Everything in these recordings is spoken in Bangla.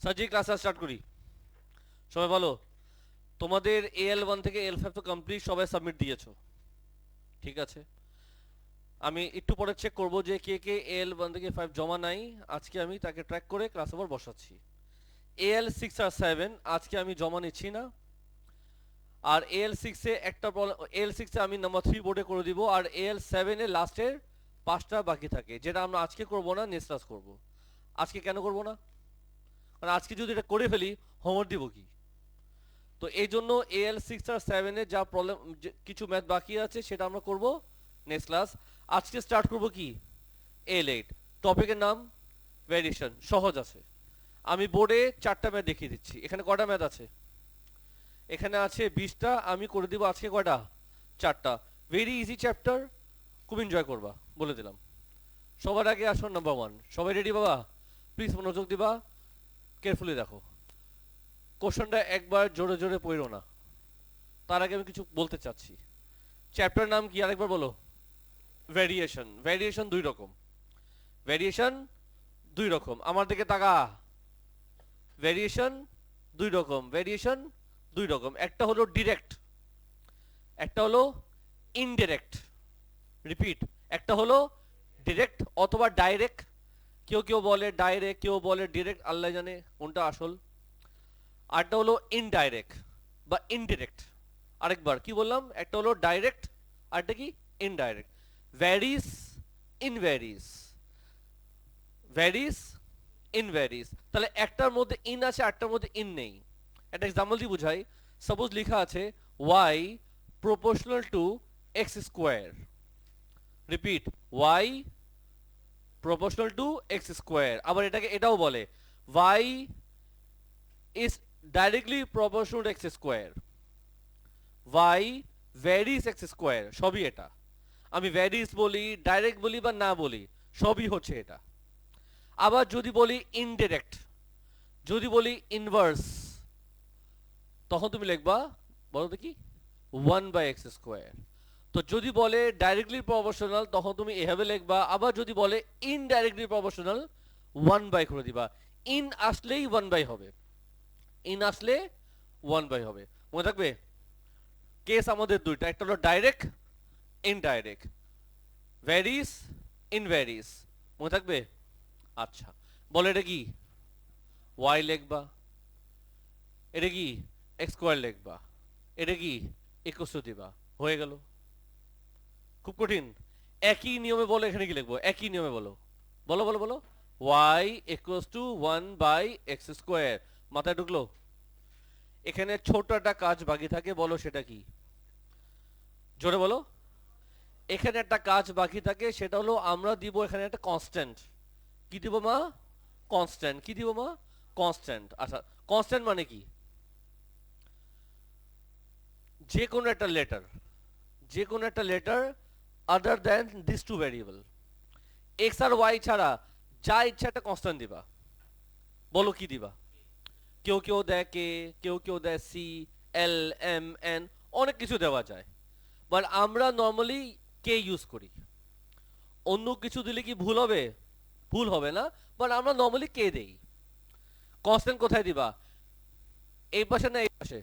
সাজি ক্লাস স্টার্ট করি। সবাই বলো, তোমাদের AL1 থেকে AL5 তো কমপ্লিট, সবাই সাবমিট দিয়েছো, ঠিক আছে। আমি একটু পরে চেক করব যে কে কে AL1 থেকে 5 জমা নাই। আজকে আমি তাকে ট্র্যাক করে ক্লাস ওভার বসাচ্ছি। AL6 আর 7 আজকে আমি জমা নিচ্ছি না। আর AL6 এ একটা প্রবলেম, AL6 এ আমি নাম্বার 3 বোর্ডে করে দিব, আর AL7 এ লাস্টের 5টা বাকি থাকে, যেটা আমরা আজকে করব না, নেক্সট ক্লাস করব। আজকে কেন করব না? কারণ আজকে যদি এটা করে ফেলি, হোমওয়ার্ক দিব কি? তো এই জন্য AL6 আর 7 এর যা প্রবলেম, কিছু ম্যাথ বাকি আছে, সেটা আমরা করব নেক্সট ক্লাস। আজকে স্টার্ট করব কি, AL8। টপিকের নাম ভ্যারিয়েশন, সহজ আছে। আমি বোর্ডে 4টা ম্যাথ দেখিয়ে দিচ্ছি। এখানে কয়টা ম্যাথ আছে? এখানে আছে 20টা। আমি করে দিব আজকে কয়টা? 4টা। ভেরি ইজি চ্যাপ্টার, খুব এনজয় করবা, বলে দিলাম। সবার আগে আসুন নাম্বার 1। সবাই রেডি বাবা? প্লিজ মনোযোগ দিবা, কেয়ারফুলি দেখো। কোশ্চেনটা একবার জোরে জোরে পড়ো না, তার আগে আমি কিছু বলতে চাচ্ছি। চ্যাপ্টার নাম কি আরেকবার বলো? ভ্যারিয়েশন। ভ্যারিয়েশন দুই রকম। ভ্যারিয়েশন দুই রকম, আমার দিকে তাকা। ভ্যারিয়েশন দুই রকম। ভ্যারিয়েশন দুই রকম, একটা হলো ডিরেক্ট, একটা হলো ইনডিরেক্ট। রিপিট, একটা হলো ডিরেক্ট অথবা ডাইরেক্ট। কেউ কেউ বলে ডাইরেক্ট, কেউ বলে ডিরেক্ট, আল্লাহ জানে কোনটা আসল। আরটা হলো ইনডাইরেক্ট বা ইনডিরেক্ট। আরেকবার কি বললাম? একটা হলো ডাইরেক্ট, আরটা কি? ইনডাইরেক্ট। ভ্যারিস, ইনভ্যারিস। ভ্যারিস, ইনভ্যারিস। তাহলে একটার মধ্যে ইন আছে, একটার মধ্যে ইন নেই। একটা এক্সাম্পল দিয়ে বুঝাই। সাপোজ লেখা আছে y proportional to x square. Repeat, y proportional to x square. আবার এটাকে এটাও বলে y is directly proportional to x square. y varies x square, সবই এটা। আমি ভ্যারিস বলি, ডাইরেক্ট বলি বা না বলি, সবই হচ্ছে এটা। আবার যদি বলি ইনডিরেক্ট, যদি বলি ইনভার্স, তখন তুমি লিখবা, বলো দেখি, 1/x স্কোয়ার। তো যদি বলে ডাইরেক্টলি প্রপোর্শনাল, তখন তুমি এভাবে লিখবা। আবার যদি বলে ইনডাইরেক্টলি প্রপোর্শনাল, 1/, করে দিবা। ইন আসলেই 1/, হবে। ইন আসলে 1/, হবে। মনে থাকবে? কেস আমাদের দুইটা, একটা হলো ডাইরেক্ট, ইনডাইরেক্ট। ভ্যারিস, ইনভ্যারিস। মনে থাকবে? আচ্ছা, বলে এটা কি? y লিখবা। এটা কি? x স্কোয়ার লিখবা। এটা কি? ইকুয়াল টু দিবা, হয়ে গেল। খুব কঠিন? একই নিয়মে বলো, এখানে কি লিখবো? একই নিয়মে বলো, বলো বলো বলো। y equal to 1/x square. মাথায় ঢুকলো? এখানে ছোট একটা কাজ বাকি থাকে, বলো সেটা কি? জোরে বলো। এখানে একটা কাজ বাকি থাকে, সেটা হলো আমরা দিব এখানে একটা কনস্ট্যান্ট। কি দিব মা? কনস্ট্যান্ট। কি দিব মা? কনস্ট্যান্ট। আচ্ছা, কনস্ট্যান্ট মানে কি? যে কোনো একটা লেটার, যে কোনো একটা letter other than this two variable, X আর ওয়াই ছাড়া যা ইচ্ছা একটা কনস্ট্যান্ট দিবা। বলো কি দিবা? কেউ কেউ দেয় কে, কেউ কেউ দেয় সি, এল, এম, এন, অনেক কিছু দেওয়া যায়। বাট আমরা নর্মালি কে ইউজ করি। অন্য কিছু দিলে কি ভুল হবে? ভুল হবে না, বাট আমরা নর্মালি কে দেই। কনস্ট্যান্ট কোথায় দিবা? এই পাশে না এই পাশে?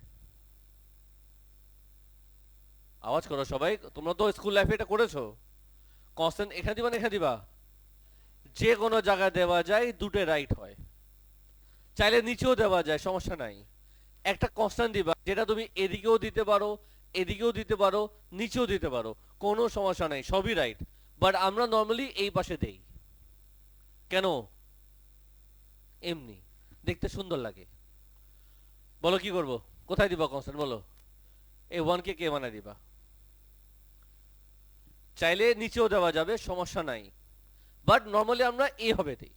আওয়াজ করো সবাই, তোমরা তো স্কুল লাইফে এটা করেছো। কনস্ট্যান্ট এখানে দিবা না এখানে দিবা? যে কোনো জায়গায় দেওয়া যায়, দুটো রাইট হয়। চাইলে নিচেও দেওয়া যায়, সমস্যা নাই। একটা কনস্ট্যান্ট দিবা, যেটা তুমি এদিকেও দিতে পারো, এদিকেও দিতে পারো, নিচেও দিতে পারো, কোনো সমস্যা নাই, সবই রাইট। বাট আমরা নর্মালি এই পাশে দেই। কেন? এমনি দেখতে সুন্দর লাগে। বলো কি করব? কোথায় দিবা কনস্ট্যান্ট বলো? এই ওয়ানকে কে বানায় দিবা। চাইলে নিচেও দেওয়া যাবে, সমস্যা নাই। বাট নর্মালি আমরা এইভাবে দিই।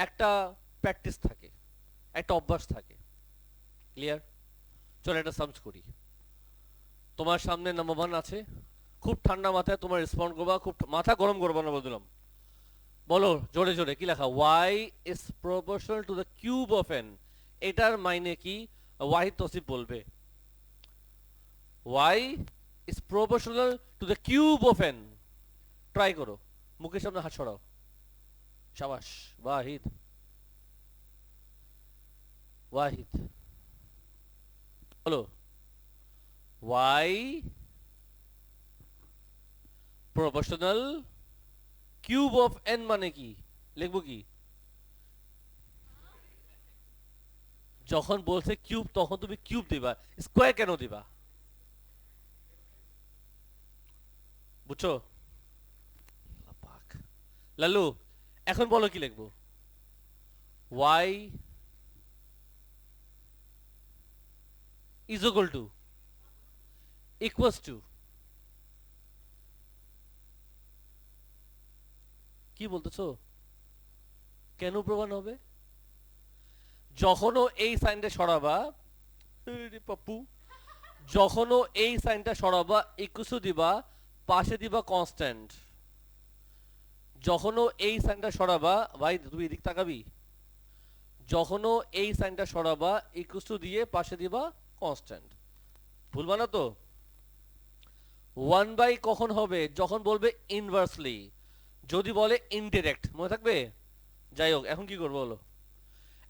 একটা প্র্যাকটিস থাকে, একটা অভ্যাস থাকে। ক্লিয়ার? চলো একটা সামস করি। তোমার সামনে নাম্বার 1 আছে। খুব ঠান্ডা মাথায় তোমার রেসপন্ড করবা, খুব মাথা গরম করবা না, বললাম। বলো জোরে জোরে, কি লেখা? y is proportional to the cube of n। এটার মাইনে কি? ওয়াহিদ তসিফ বলবে। y is proportional to the cube of n। Try করো, মুখের সামনে হাত সরাও। শাবাশ ওয়াহিদ। ওয়াহিদ বলো Y proportional cube of N মানে কি লিখবো কি যখন বলছে কিউব তখন তুমি কিউব দিবা স্কোয়ার কেন দিবা বুঝছো পাক লালু এখন বলো কি লিখবো y is equal to equals to কি বলতেছো কেন প্রমাণ হবে যখনও এই সাইনটা সরাবা পাপ্পু যখনও এই সাইনটা সরাবা ইকুয়াল দিবা পাশে দিবা কনস্ট্যান্ট যখনও এই সাইনটা সরাবা ভাই তুই এদিক তাকাবি যখনও এই সাইনটা সরাবা ইকুয়াল দিয়ে পাশে দিবা কনস্ট্যান্ট ভুলবা না তো 1 বাই কখন হবে যখন বলবে ইনভার্সলি যদি বলে ইনডিরেক্ট মনে থাকবে যাই হোক এখন কি করবো বলো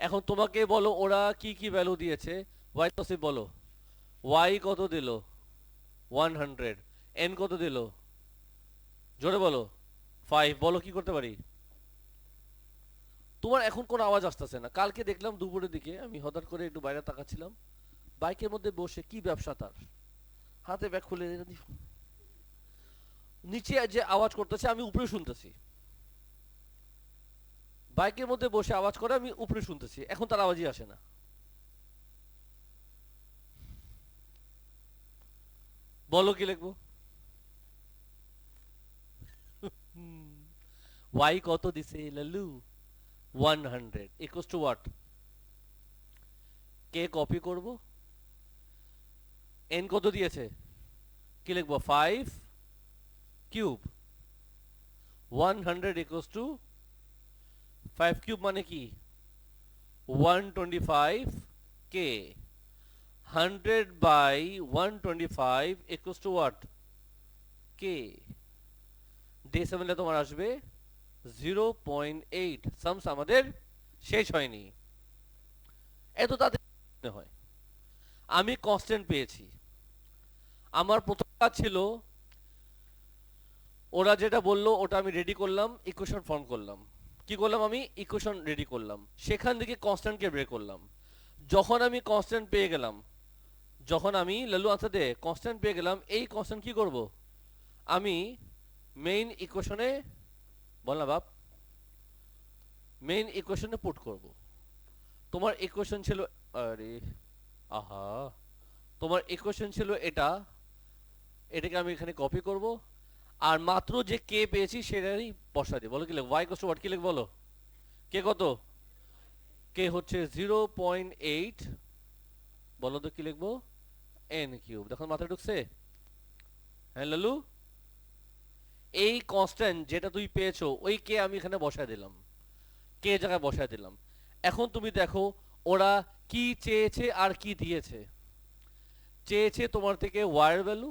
এখন তোমাকে বলো ওরা কি কি ভ্যালু দিয়েছে y তসিফ বলো y কত দিল 100 n কত দিল জোরে বলো 5 বলো কি করতে পারি তোমার এখন কোন আওয়াজ আসতেছে না কালকে দেখলাম দুপুরের দিকে আমি হঠাৎ করে একটু বাইরে তাকাচ্ছিলাম বাইকের মধ্যে বসে কি ব্যবসা তার হাতে ব্যাগ খুলে নিচে যে আওয়াজ করতেছে আমি উপরে শুনতেছি বাইকের মধ্যে বসে আওয়াজ করে আমি উপরে শুনতেছি এখন তার আওয়াজই আসে না বলো কি লিখবো y কত দিছে Lalu 100 equals to what K copy করব n কত দিয়েছে কি লিখবো 5 কিউব 100 ইকুয়ালস টু 5 কিউব মানে কি 125 কে 100 by 125 equals to what k ডেসিমেলে তোমার আসবে 0.8 সামস আমাদের শেষ হয়নি এত তাড়াতাড়ি হয় আমি কনস্ট্যান্ট পেয়েছি আমার প্রথম কাজ ছিল ওরা যেটা বললো ওটা আমি রেডি করলাম ইকুয়েশন ফর্ম করলাম কি করলাম আমি ইকুয়েশন রেডি করলাম সেখান থেকে কনস্ট্যান্টকে বের করলাম যখন আমি কনস্ট্যান্ট পেয়ে গেলাম যখন আমি লালু আনসার দে কনস্ট্যান্ট পেয়ে গেলাম এই কনস্ট্যান্ট কি করব আমি মেইন ইকুয়েশনে বল না বাপ মেইন ইকুয়েশনে পুট করব তোমার ইকুয়েশন ছিল আরে আহা তোমার ইকুয়েশন ছিল এটাকে আমি এখানে কপি করব আর মাত্র যে কে পেয়েছি সেটাই বসা দিই বলো কি লিখব y = কি লিখব বলো কে কত কে হচ্ছে 0.8 বলো তো কি লিখবো n কিউব দেখো মাথায় ঢুকছে হ্যাঁ লালু এই কনস্ট্যান্ট যেটা তুই পেয়েছো ওই কে আমি এখানে বসায় দিলাম কে জায়গায় বসায় দিলাম এখন তুমি দেখো ওরা কি চেয়েছে আর কি দিয়েছে চেয়েছে তোমার থেকে y এর ভ্যালু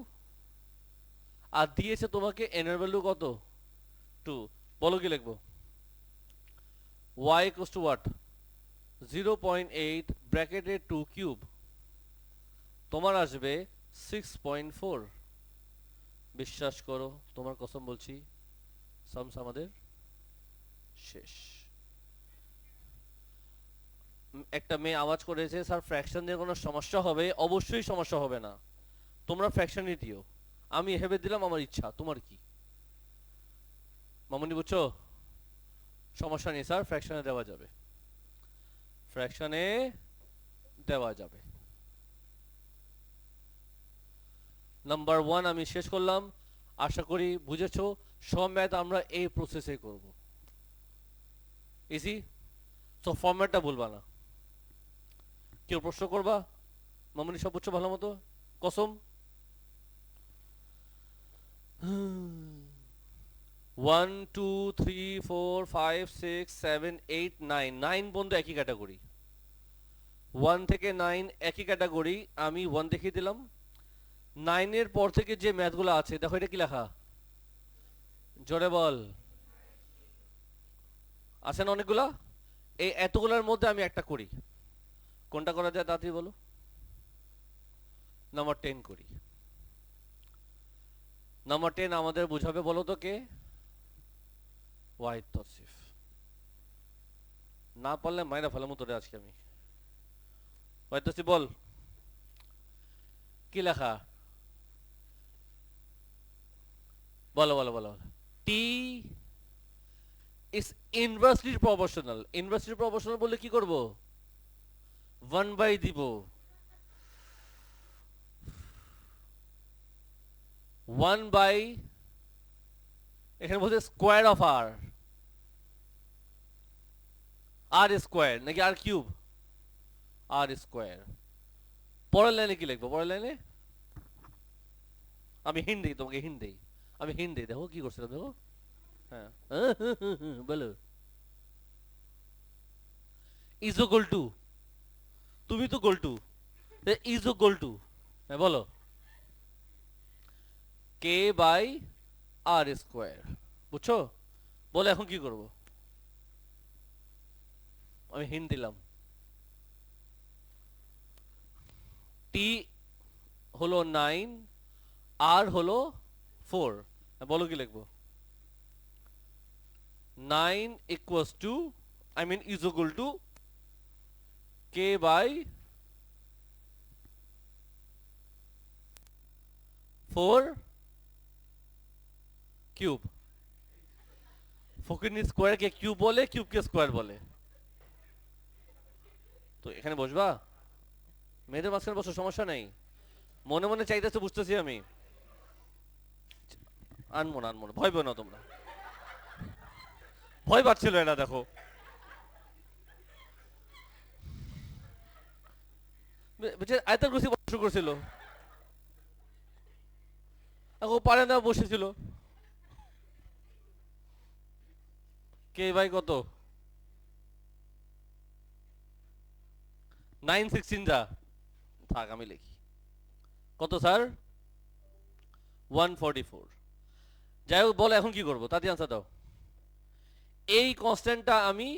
আর দিয়েছে তোমাকে n এর ভ্যালু কত 2 বলো কি লিখবো y equals to what 0.8 ব্র্যাকেটে 2 কিউব তোমার আসবে 6.4 বিশ্বাস করো তোমার কসম বলছি সামস আমাদের শেষ একটা মেয়ে আওয়াজ করেছে স্যার ফ্র্যাকশন দিয়ে কোনো সমস্যা হবে অবশ্যই সমস্যা হবে না তোমরা ফ্র্যাকশনই দিও আমি হেবে দিলাম আমার ইচ্ছা তোমার কি মামুনি বুঝছো সমস্যা নেই স্যার ফ্র্যাকশনে দেওয়া যাবে ফ্র্যাকশনে দেওয়া যাবে নাম্বার 1 আমি শেষ করলাম আশা করি বুঝেছো সব ম্যাথ আমরা এই প্রসেসে করব ইজি সো ফরম্যাটটা ভুলবা না কেউ প্রশ্ন করবা মামুনি সব বুঝছো ভালো মতো কসম 1 2 3 4 5 6 7 8 9 9 বন্ধু একই ক্যাটাগরি 1 থেকে 9 একই ক্যাটাগরি আমি 1 দেখিয়ে দিলাম 9 এর পর থেকে যে ম্যাথগুলো আছে দেখো এটা কি লেখা জোরে বল আছে না অনেকগুলা এই এতগুলোর মধ্যে আমি একটা করি কোনটা করা যায় তাড়াতাড়ি বলো। নাম্বার 10 করি। নাম্বার 10 আমাদের বুঝাবে বলো তো কে? ওয়াহিদ তৌসিফ। না পারলে মাইরা ফেলামো তোরে আজকে আমি। ওয়াহিদ তৌসিফ বল কি লেখা, বলো বলো বলো। T is inversely proportional. Inversely proportional বললে কি করব? 1 বাই দিব। 1 বাই, এখানে বলছে square of R. R square নাকি আর কিউব? আর স্কোয়ার। পরের লাইনে কি লিখবো? পরের লাইনে আমি হিন্ট দিই, তোমাকে হিন্ট দিই, আমি হিন্ট দিই। দেখো কি করছিলাম, দেখো। হ্যাঁ বলো। ইজ গোল টু, তুমি তো গোল টু, ইজ গোল টু। হ্যাঁ বলো, কে বাই আর স্কোয়ার। বুঝছো? বলে এখন কি করব? আমি হিন্ট দিলাম। টি হলো 9, আর হলো 4। বলো কি লিখবো? 9 equals to, I mean is equal to K by 4 cube. ফকিরনি স্কোয়ারকে কিউব বলে, কিউবকে স্কোয়ার বলে। তো এখানে বসবা, মেয়েদের মাঝখানে বসো, সমস্যা নেই। মনে মনে চাইতেছে, বুঝতেছি আমি। আনমো না, আনমো না, ভয় পেও না তোমরা। ভয় পাচ্ছিল এরা, দেখো। আয়তার কুরসি বসে করছিল, এখন পারে না, বসেছিল। কে ভাই কত? 9 16 যা থাক, আমি লিখি। কত স্যার? 144। যাই হোক, বলো এখন কি করবো, তাতে আনসার দাও। এই কনস্ট্যান্টটা আমি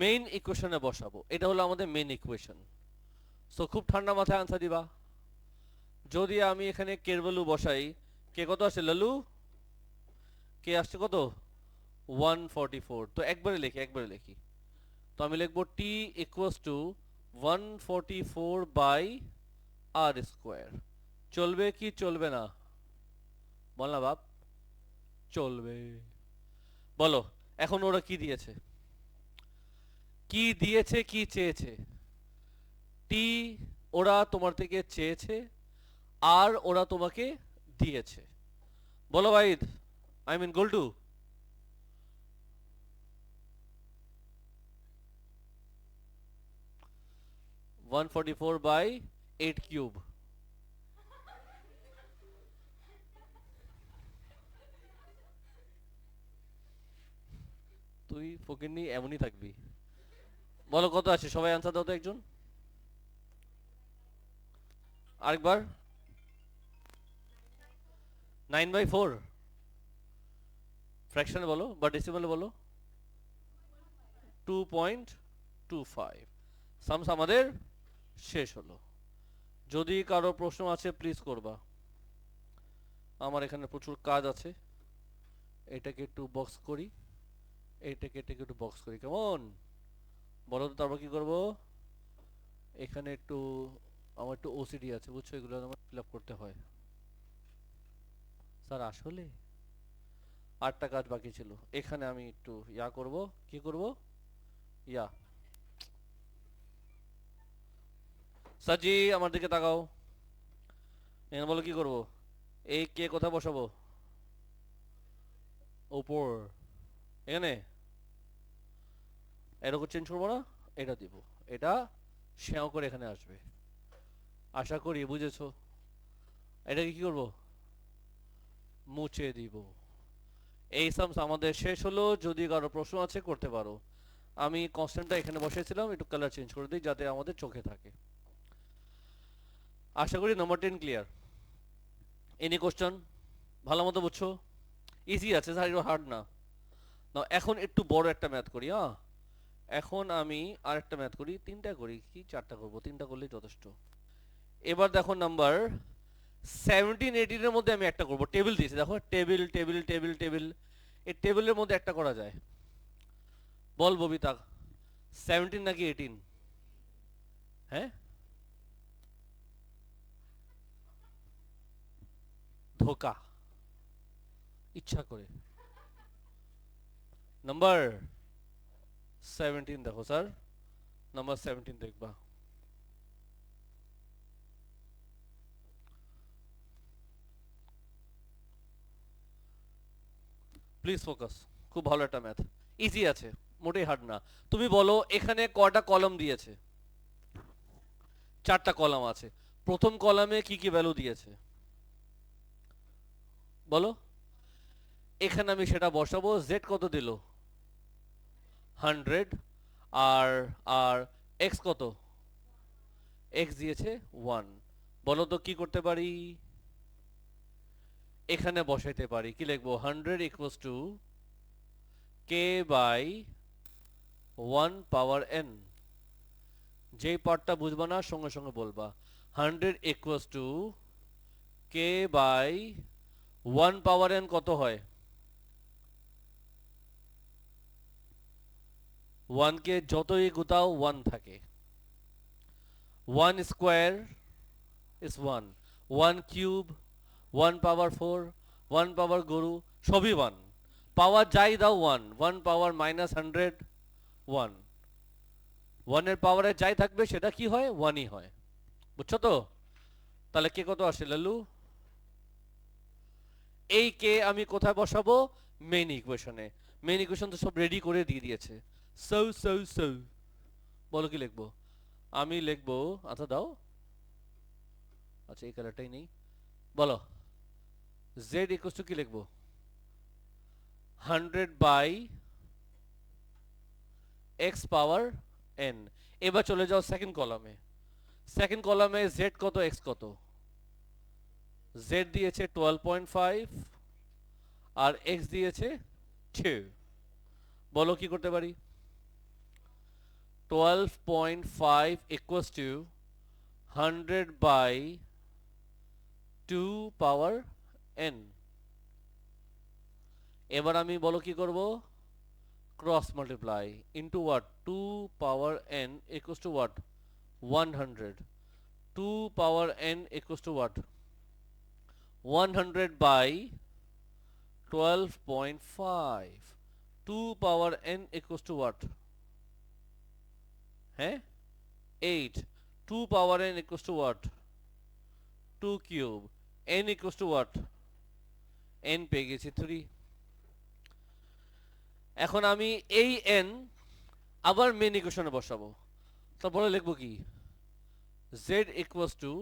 মেইন ইকুয়েশনে বসাবো। এটা হলো আমাদের মেইন ইকুয়েশন। সো খুব ঠান্ডা মাথায় আনসার দিবা। যদি আমি এখানে কে ভ্যালু বসাই, কে কত আসে লালু? কে আসছে কত? 144। তো একবারে লিখি, একবারে লিখি। তো আমি লিখবো T equals to 144 by R square. চলবে কি চলবে না? বল না বাপ। চলবে। বলো এখন ওরা কি দিয়েছে, কি দিয়েছে, কি চেয়েছে? টি ওরা তোমার থেকে চেয়েছে, আর ওরা তোমাকে দিয়েছে। বলো ভাইদ, আই মিন গোল্টু। 144 বাই 8 কিউব। তুই ফকিরনি এমনই থাকবি। বলো কত আছে, সবাই আনসার দাও তো একজন। আরেকবার। 9/4 ফ্র্যাকশনে বলো বা ডেসিমালে বলো। 2.25। সামস আমাদের শেষ হলো। যদি কারো প্রশ্ন আছে প্লিজ করবা, আমার এখানে প্রচুর কাজ আছে। এটাকে একটু বক্স করি, এটাকে একটু বক্স করি, কেমন? বলো তো, তারপর কি করব? এখানে একটু আমার একটু ওসিডি আছে, বুঝছো, এগুলো আমার ফিল আপ করতে হয়। স্যার আসলে 8টা কাজ বাকি ছিল। এখানে আমি একটু ইয়া করব। কি করব? ইয়া। সাজি আমার দিকে তাকাও। এখানে বলো কি করব? এই কে কোথায় বসাবো? ওপর। এখানে এরকম চেঞ্জ করবো না, এটা দিব। এটা শ্যাও করে এখানে আসবে। আশা করি বুঝেছো। এটাকে কি করব? মুছে দিব। এই সামস আমাদের শেষ হলো। যদি কারো প্রশ্ন আছে করতে পারো। আমি কনস্ট্যান্টটা এখানে বসিয়েছিলাম, একটু কালার চেঞ্জ করে দিই যাতে আমাদের চোখে থাকে। আশা করি নাম্বার 10 ক্লিয়ার। Any question? ভালো মতো বুঝছো? ইজি আছে স্যার, একটু হার্ড না। না এখন একটু বড় একটা ম্যাথ করি। হ্যাঁ, এখন আমি আরেকটা ম্যাথ করি, তিনটা করি কি চারটা করব, তিনটা করলেই যথেষ্ট। এবার দেখো নাম্বার 17 18 এর মধ্যে আমি একটা করব, টেবিল দিয়েছি দেখো, টেবিল টেবিল টেবিল টেবিল, এই টেবিলের মধ্যে একটা করা যায়। বল ববিতা, 17 নাকি 18? হ্যাঁ, ধোকা, ইচ্ছা করে। নাম্বার 17 দেখো স্যার, নাম্বার 17 দেখবা। প্লিজ ফোকাস, খুব ভালো একটা ম্যাথ, ইজি আছে, মোটেই হার্ড না। তুমি বলো এখানে কয়টা কলাম দিয়েছে? চারটা কলাম আছে। প্রথম কলামে কি কি ভ্যালু দিয়েছে বলো? এখানে আমি সেটা বসাবো। জেড কত দিল? 100। আর আর এক্স কত? এক্স দিয়েছে 1। বলো তো কি করতে পারি? এখানে বসাইতে পারি, কি লিখবো? 100 equals to K by 1 power N. যেই পার্টটা বুঝবা না সঙ্গে সঙ্গে বলবা। 100 equals to K by 1 power N কত হয়? 1 কে যতই গুতাও 1 থাকে। 1 square is 1, 1 cube, 1 power 4, 1 power গরু, সবই 1। পাওয়ার যাই দাও 1, 1 পাওয়ার মাইনাস 100 1। 1 এর পাওয়ারে যাই থাকবে সেটা কি হয়? 1ই হয়। বুঝছো তো? তাহলে কে কত আসে লালু? এই কে আমি কোথায় বসাবো? মেইন ইকুয়েশনে। মেইন ইকুয়েশন তো সব রেডি করে দিয়ে দিয়েছে। সো সো সো বলো কি লিখবো? আমি লিখবো, আচ্ছা দাও, আচ্ছা এই কালারটাই নেই। বলো জেড ইকুয়ালস টু কি লিখবো? 100 বাই এক্স পাওয়ার এন। এবার চলে যাও সেকেন্ড কলামে। সেকেন্ড কলামে জেড কত, এক্স কত? জেড দিয়েছে 12.5 আর এক্স দিয়েছে 2। বলো কি করতে পারি? 12.5 equals to 100 by 2 power n। এবার আমি বলো কি করব? Cross multiply into what? 2 power n equals to what? 100। 2 power n equals to what? 100 by 12.5। 2 power n equals to what? হ্যাঁ, 8। 2 power n equals to what? 2 cube। n equals to what? n পেয়ে গেছি 3। এখন আমি এই n আবার মেন ইকুয়েশনে বসাবো। তারপরে লিখবো কি? z equals to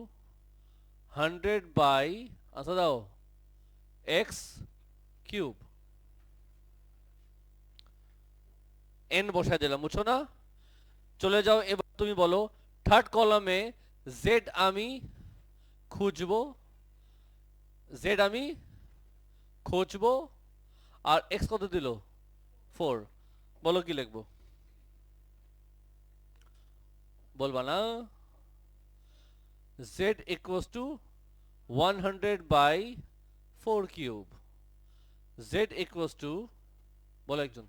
100 by, আচ্ছা দাও, x কিউব। n বসাই দিলাম, বুঝছো না? চলে যাও এবার তুমি বলো থার্ড কলামে z আমি খুঁজবো, z আমি খুঁজবো, আর x কত দিল? 4। বলো কি লিখবো? বলবা না? z equals to 100 by 4 cube. z equals to, বলো একজন।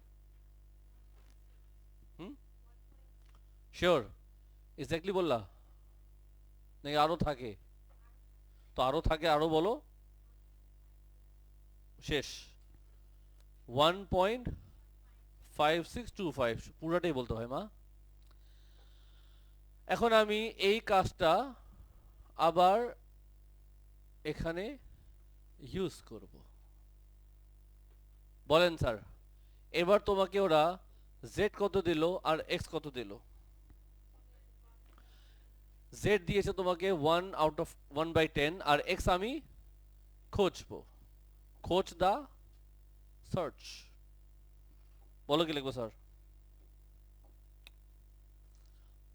শিওর? এক্স্যাক্টলি বললা নাকি আরো থাকে? তো আরো থাকে, আরো বলো। শেষ। 1.5625 পুরাটাই বলতে হয় মা। এখন আমি এই কাজটা আবার এখানে ইউজ করব। বলেন স্যার, এবার তোমাকে ওরা z কত দিল আর x কত দিল? z দিয়েছে তোমাকে 1 আউট অফ 1/10 আর x আমি খুঁজবো। খোঁজ দা সার্চ। বলো কি লিখবো sir?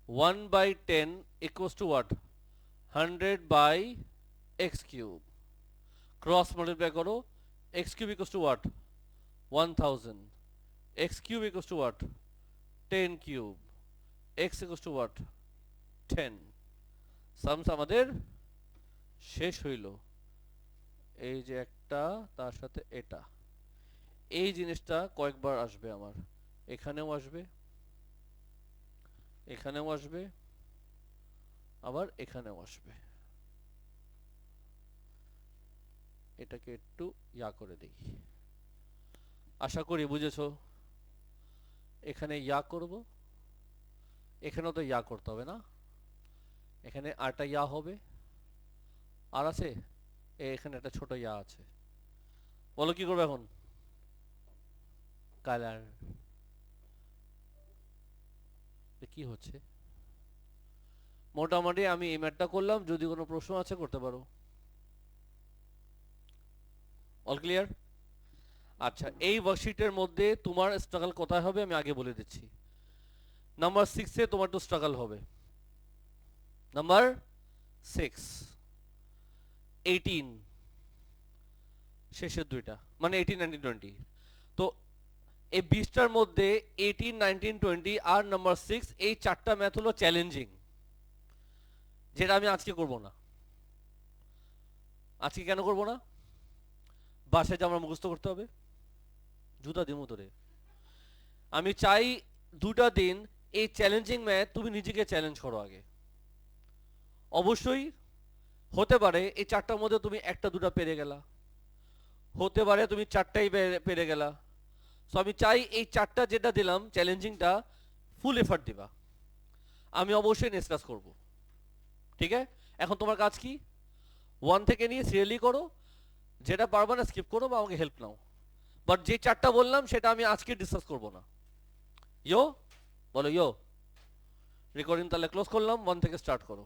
1/10 equals to what? 100 by x cube। Cross multiply করো। x cube equals to what? 1000। x cube equals to what? 10 cube x equals to what 10 sums আমাদের শেষ হইল এই যে একটা তার সাথে এটা এই জিনিসটা কয়েকবার আসবে আমার এখানেও আসবে এখানেও আসবে আবার এখানেও আসবে এটাকে একটু ইয়া করে দেই আশা করি বুঝেছো এখানে ইয়া করব এখানেও তো ইয়া করতে হবে না এখানে আরটা ইয়া হবে আর আছে এখানে একটা ছোট ইয়া আছে বলো কি করবে এখন কালার কি হচ্ছে মোটামুটি আমি এই ম্যাথটা করলাম যদি কোনো প্রশ্ন আছে করতে পারো অল ক্লিয়ার আচ্ছা এই ওয়ার্কশিটের মধ্যে তোমার স্ট্রাগল কোথায় হবে আমি আগে বলে দিচ্ছি নাম্বার 6 এ তোমার একটু স্ট্রাগল হবে নাম্বার 6 18 শেষের দুইটা মানে 18 19 20 তো এই 20টার মধ্যে 18 19 20 আর নাম্বার 6 এই চারটা ম্যাথ হলো চ্যালেঞ্জিং যেটা আমি আজকে করব না আজকে কেন করব না বাসায় যে আমরা মুখস্থ করতে হবে জুতা দিমু তোরে আমি চাই দুটা দিন এই চ্যালেঞ্জিং ম্যাথ তুমি নিজেকে চ্যালেঞ্জ করো আগে অবশ্যই হতে পারে এই চারটার মধ্যে তুমি একটা দুটা পেরে গেলা হতে পারে তুমি চারটাই পেরে গেলা সো আমি চাই এই চারটা যেটা দিলাম চ্যালেঞ্জিংটা ফুল এফর্ট দিবা আমি অবশ্যই ডিসকাস করব ঠিক আছে এখন তোমার কাজ কি 1 থেকে নিয়ে সিরিয়ালি করো যেটা পারবা না স্কিপ করো বা আমাকে হেল্প নাও বাট যে চারটা বললাম সেটা আমি আজকে ডিসকাস করব না ইয়ো বলো ইয়ো রেকর্ডিং তাহলে ক্লোজ করলাম 1 থেকে স্টার্ট করো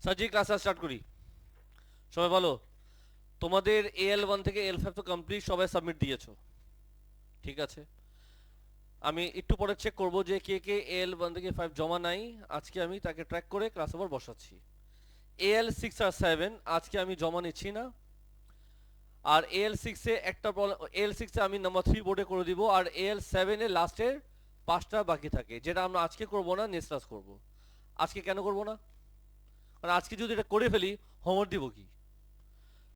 সাজি ক্লাস স্টার্ট করি সবাই বলো তোমাদের AL1 থেকে AL5 তো কমপ্লিট সবাই সাবমিট দিয়েছো ঠিক আছে আমি একটু পরে চেক করব যে কে কে AL1 থেকে 5 জমা নাই আজকে আমি তাকে ট্র্যাক করে ক্লাস ওভার বসাচ্ছি AL6 আর 7 আজকে আমি জমা নিচ্ছি না আর AL6 এ একটা AL6 এ আমি নাম্বার 3 বোর্ডে করে দিব আর AL7 এ লাস্টের 5টা বাকি থাকে যেটা আমরা আজকে করব না নেক্সট ক্লাস করব আজকে কেন করব না কারণ আজকে যদি এটা করে ফেলি হোমওয়ার্ক দিব কি